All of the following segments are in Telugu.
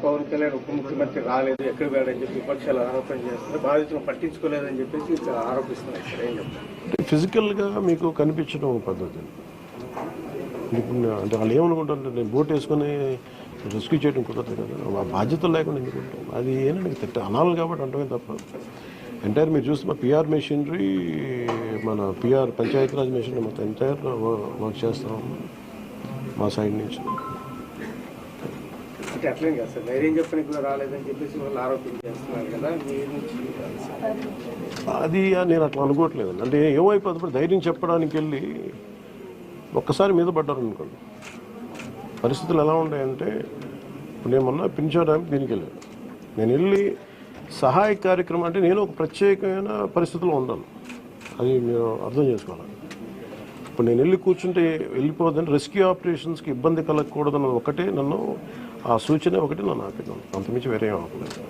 పవన్ కళ్యాణ్ ఉప ముఖ్యమంత్రి రాలేదు, ఎక్కడ వెళ్ళని చెప్పి విపక్షాలు ఆరోపణ చేస్తున్నారు. బాధితులను పట్టించుకోలేదని చెప్పేసి ఆరోపిస్తున్నారు. సార్ ఏం చెప్తారు? ఫిజికల్గా మీకు కనిపించడం పద్ధతి అంటే వాళ్ళు ఏమనుకుంటారంటే నేను బోట్ వేసుకొని రెస్క్యూ చేయడం కుదరదు కదా, ఆ బాధ్యతలు లేకుండా ఎందుకుంటాం. అది ఏంటంటే అనాలి కాబట్టి అంటమే తప్ప ఎంటైర్ మీరు చూస్తే మా పిఆర్ మెషినరీ, మన పిఆర్ పంచాయతీరాజ్ మెషినరీ మొత్తం ఎంటైర్ వర్క్ చేస్తాం మా సైడ్ నుంచి. అంటే అట్లేం కాదు సార్, ధైర్యం చెప్పని కూడా రాలేదని చెప్పేసి వాళ్ళు ఆరోపణ చేస్తున్నారు కదా, మీరు నుంచి అది నేను అట్లా అనుకోవట్లేదండి. అంటే ఏమైపోతుంది, ధైర్యం చెప్పడానికి వెళ్ళి ఒక్కసారి మీద పడ్డారు అనుకోండి. పరిస్థితులు ఎలా ఉంటాయంటే ఇప్పుడు నేను మొన్న పింఛడానికి దీనికి వెళ్ళాను. నేను వెళ్ళి సహాయ కార్యక్రమం అంటే నేను ఒక ప్రత్యేకమైన పరిస్థితిలో ఉన్నాను, అది మీరు అర్థం చేసుకోవాలి. ఇప్పుడు నేను వెళ్ళి కూర్చుంటే వెళ్ళిపోదంటే రెస్క్యూ ఆపరేషన్స్కి ఇబ్బంది కలగకూడదన్న ఒకటే నన్ను, ఆ సూచన ఒకటి నన్ను ఆపినాను, అంతమించి వేరే అనుకోలేదు.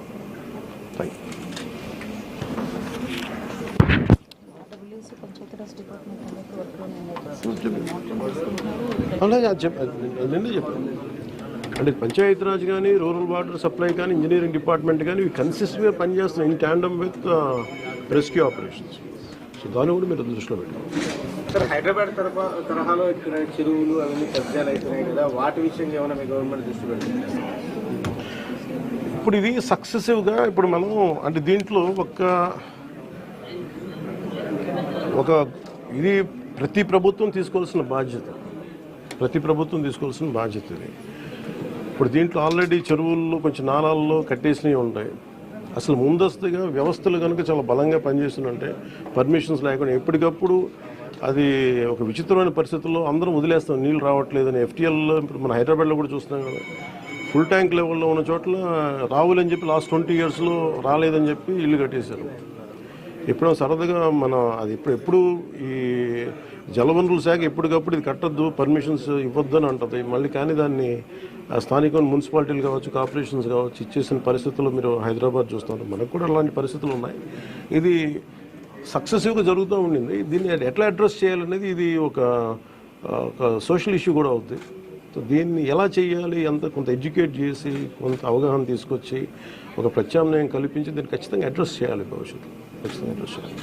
Thank you. అలాగే నిన్నే చెప్పాను అంటే పంచాయతీరాజ్ కానీ, రూరల్ వాటర్ సప్లై కానీ, ఇంజనీరింగ్ డిపార్ట్మెంట్ కానీ ఇవి కన్సిస్టెంట్గా పనిచేస్తున్నాయి in tandem with rescue operations. So దాన్ని కూడా మీరు దృష్టిలో పెట్టాలి. సార్ హైదరాబాద్ తరహాలో ఇక్కడ చెరువులు అవన్నీ కబ్జాలు అవుతున్నాయి కదా, వాటి విషయంగా ఏమైనా మీ గవర్నమెంట్ దృష్టి పెట్టింది? ఇప్పుడు ఇది సక్సెసివ్గా ఇప్పుడు మనం అంటే దీంట్లో ఒక ఇది ప్రతి ప్రభుత్వం తీసుకోవాల్సిన బాధ్యత ఇది. ఇప్పుడు దీంట్లో ఆల్రెడీ చెరువుల్లో కొంచెం నాలాల్లో కట్టేసినవి ఉంటాయి. అసలు ముందస్తుగా వ్యవస్థలు కనుక చాలా బలంగా పనిచేస్తుంటే పర్మిషన్స్ లేకుండా ఎప్పటికప్పుడు అది ఒక విచిత్రమైన పరిస్థితుల్లో అందరం వదిలేస్తాం, నీళ్ళు రావట్లేదని. ఎఫ్టీఎల్లో ఇప్పుడు మన హైదరాబాద్లో కూడా చూస్తున్నాం కదా, ఫుల్ ట్యాంక్ లెవెల్లో ఉన్న చోట్ల రావులని చెప్పి లాస్ట్ 20 yearsలో రాలేదని చెప్పి ఇల్లు కట్టేశారు. ఎప్పుడో సరదాగా అది ఎప్పుడు ఈ జలవనరుల శాఖ ఎప్పటికప్పుడు ఇది కట్టద్దు, పర్మిషన్స్ ఇవ్వద్దని అంటుంది మళ్ళీ. కానీ దాన్ని స్థానిక మున్సిపాలిటీలు కావచ్చు, కార్పొరేషన్స్ కావచ్చు ఇచ్చేసిన పరిస్థితుల్లో మీరు హైదరాబాద్ చూస్తున్నారు. మనకు కూడా అలాంటి పరిస్థితులు ఉన్నాయి. ఇది సక్సెసివ్గా జరుగుతూ ఉండింది. దీన్ని ఎట్లా అడ్రస్ చేయాలనేది ఇది ఒక సోషల్ ఇష్యూ కూడా అవుతుంది. సో దీన్ని ఎలా చేయాలి, కొంత ఎడ్యుకేట్ చేసి కొంత అవగాహన తీసుకొచ్చి ఒక ప్రత్యామ్నాయం కల్పించి దీన్ని ఖచ్చితంగా అడ్రస్ చేయాలి, భవిష్యత్తు ఖచ్చితంగా అడ్రస్ చేయాలి.